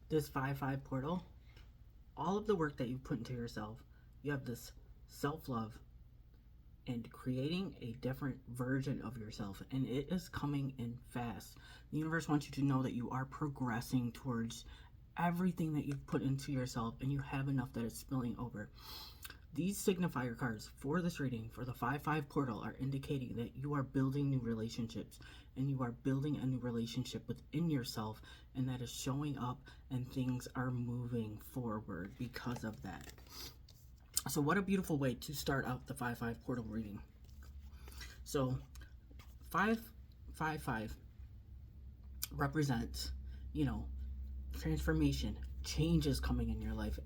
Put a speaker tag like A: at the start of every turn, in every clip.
A: this 5-5 portal, all of the work that you put into yourself, you have this self-love and creating a different version of yourself, and it is coming in fast. The universe wants you to know that you are progressing towards everything that you've put into yourself, and you have enough that it's spilling over. These signifier cards for this reading for the 5-5 portal are indicating that you are building new relationships, and you are building a new relationship within yourself, and that is showing up, and things are moving forward because of that. So what a beautiful way to start out the 5-5 portal reading. So 5-5-5 represents, transformation, changes coming in your life,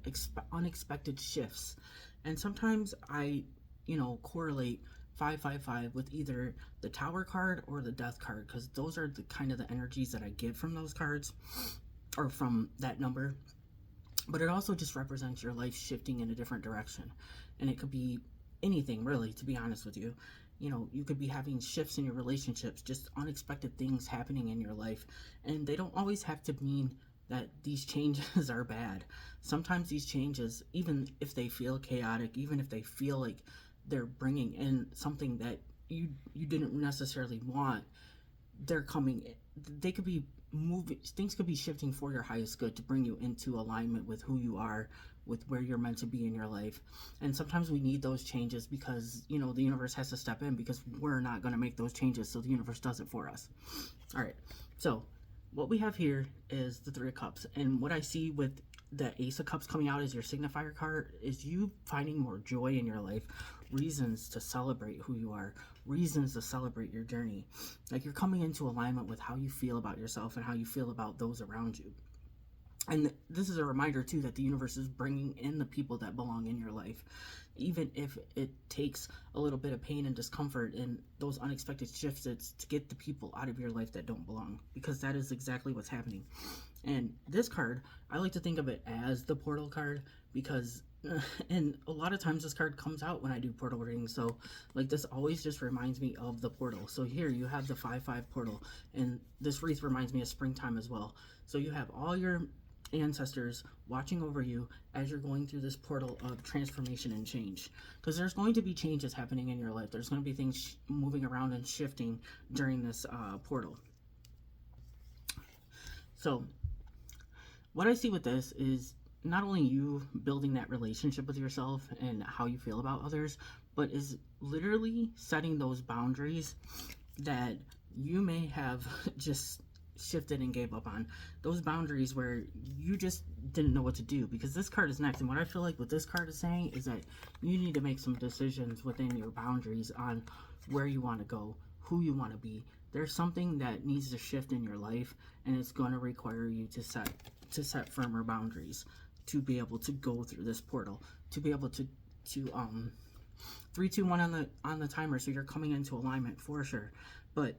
A: unexpected shifts. And sometimes I, correlate 5-5-5 with either the Tower card or the Death card, because those are the kind of the energies that I get from those cards or from that number. But it also just represents your life shifting in a different direction. And it could be anything, really, to be honest with you. You could be having shifts in your relationships, just unexpected things happening in your life. And they don't always have to mean that these changes are bad. Sometimes these changes, even if they feel chaotic, even if they feel like they're bringing in something that you didn't necessarily want, they're coming. They could be moving, things could be shifting for your highest good to bring you into alignment with who you are, with where you're meant to be in your life. And sometimes we need those changes because the universe has to step in, because we're not going to make those changes, so the universe does it for us. All right, so what we have here is the Three of Cups, and what I see with the Ace of Cups coming out as your signifier card is you finding more joy in your life, reasons to celebrate who you are, reasons to celebrate your journey. Like, you're coming into alignment with how you feel about yourself and how you feel about those around you. And this is a reminder too that the universe is bringing in the people that belong in your life, even if it takes a little bit of pain and discomfort and those unexpected shifts. It's to get the people out of your life that don't belong, because that is exactly what's happening. And this card, I like to think of it as the portal card, because and a lot of times this card comes out when I do portal readings, so like this always just reminds me of the portal. So here you have the 5-5 portal, and this wreath reminds me of springtime as well. So you have all your ancestors watching over you as you're going through this portal of transformation and change, because there's going to be changes happening in your life. There's going to be things moving around and shifting during this portal. So what I see with this is not only you building that relationship with yourself and how you feel about others, but is literally setting those boundaries that you may have just shifted and gave up on. Those boundaries where you just didn't know what to do, because this card is next. And what I feel like what this card is saying is that you need to make some decisions within your boundaries on where you want to go, who you want to be. There's something that needs to shift in your life, and it's going to require you to set firmer boundaries to be able to go through this portal, to be able to 3 2 1 on the timer, so you're coming into alignment for sure. But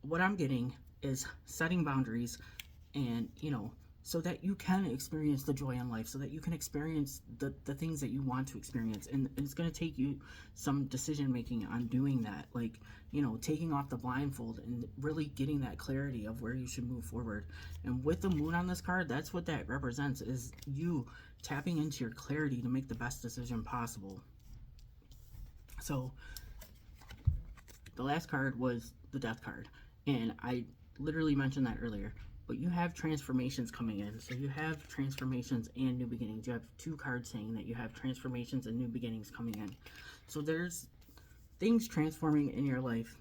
A: what I'm getting is setting boundaries, and so that you can experience the joy in life, so that you can experience the things that you want to experience. And it's going to take you some decision making on doing that, like taking off the blindfold and really getting that clarity of where you should move forward. And with the moon on this card, that's what that represents, is you tapping into your clarity to make the best decision possible. So the last card was the Death card, and I literally mentioned that earlier. But you have transformations coming in. So you have transformations and new beginnings. You have 2 cards saying that you have transformations and new beginnings coming in. So there's things transforming in your life.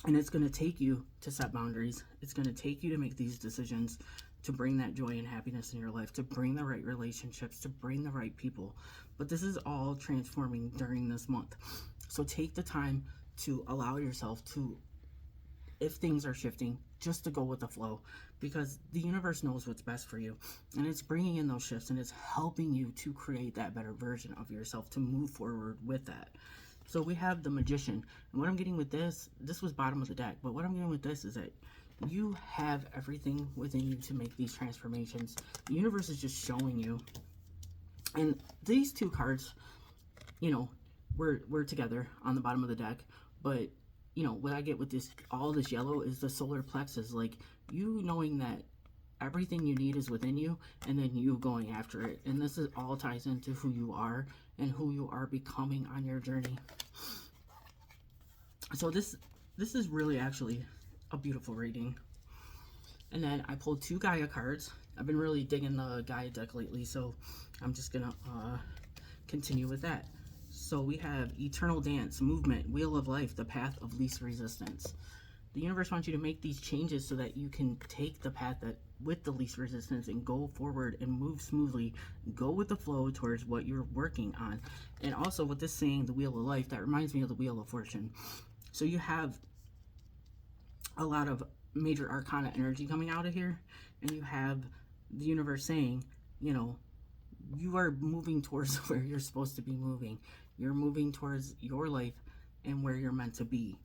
A: And it's going to take you to set boundaries. It's going to take you to make these decisions, to bring that joy and happiness in your life, to bring the right relationships, to bring the right people. But this is all transforming during this month. So take the time to allow yourself to, if things are shifting, just to go with the flow, because the universe knows what's best for you, and it's bringing in those shifts, and it's helping you to create that better version of yourself, to move forward with that. So we have the Magician, and what I'm getting with this was bottom of the deck, but what I'm getting with this is that you have everything within you to make these transformations. The universe is just showing you. And these 2 cards, we're together on the bottom of the deck, but what I get with this, all this yellow, is the solar plexus, like you knowing that everything you need is within you, and then you going after it. And this is all ties into who you are and who you are becoming on your journey. So this is really actually a beautiful reading. And then I pulled 2 Gaia cards. I've been really digging the Gaia deck lately, so I'm just gonna continue with that. So we have Eternal Dance, Movement, Wheel of Life, the Path of Least Resistance. The universe wants you to make these changes so that you can take the path that with the least resistance and go forward and move smoothly, go with the flow towards what you're working on. And also with this saying, the Wheel of Life, that reminds me of the Wheel of Fortune. So you have a lot of major arcana energy coming out of here, and you have the universe saying, you know, you are moving towards where you're supposed to be moving. You're moving towards your life and where you're meant to be.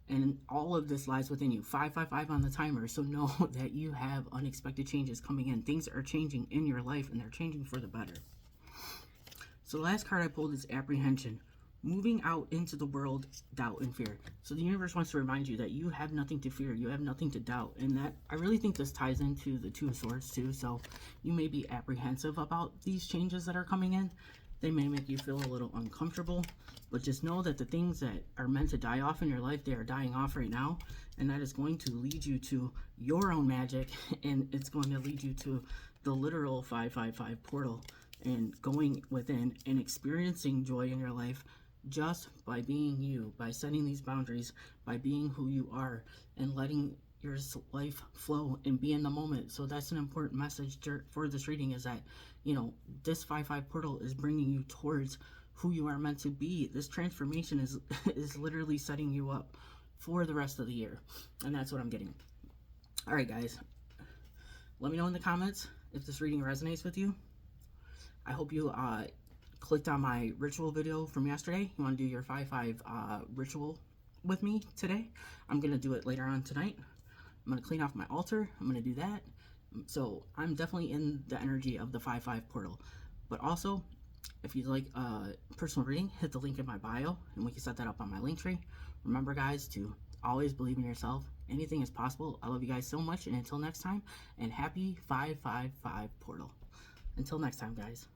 A: And all of this lies within you. 555 on the timer. So know that you have unexpected changes coming in. Things are changing in your life, and they're changing for the better. So the last card I pulled is Apprehension. Moving out into the world, doubt and fear. So the universe wants to remind you that you have nothing to fear. You have nothing to doubt. And that, I really think this ties into the Two of Swords too. So you may be apprehensive about these changes that are coming in. They may make you feel a little uncomfortable, but just know that the things that are meant to die off in your life, they are dying off right now, and that is going to lead you to your own magic, and it's going to lead you to the literal 555 portal and going within and experiencing joy in your life just by being you, by setting these boundaries, by being who you are, and letting your life flow and be in the moment. So that's an important message for this reading, is that, you know, this 5-5 portal is bringing you towards who you are meant to be. This transformation is literally setting you up for the rest of the year, and that's what I'm getting. All right, guys, let me know in the comments if this reading resonates with you. I hope you clicked on my ritual video from yesterday. You want to do your 5-5 ritual with me today? I'm gonna do it later on tonight. I'm going to clean off my altar. I'm going to do that. So I'm definitely in the energy of the 5-5 portal. But also, if you'd like a personal reading, hit the link in my bio, and we can set that up on my link tree. Remember, guys, to always believe in yourself. Anything is possible. I love you guys so much, and until next time, and happy 5-5-5 portal. Until next time, guys.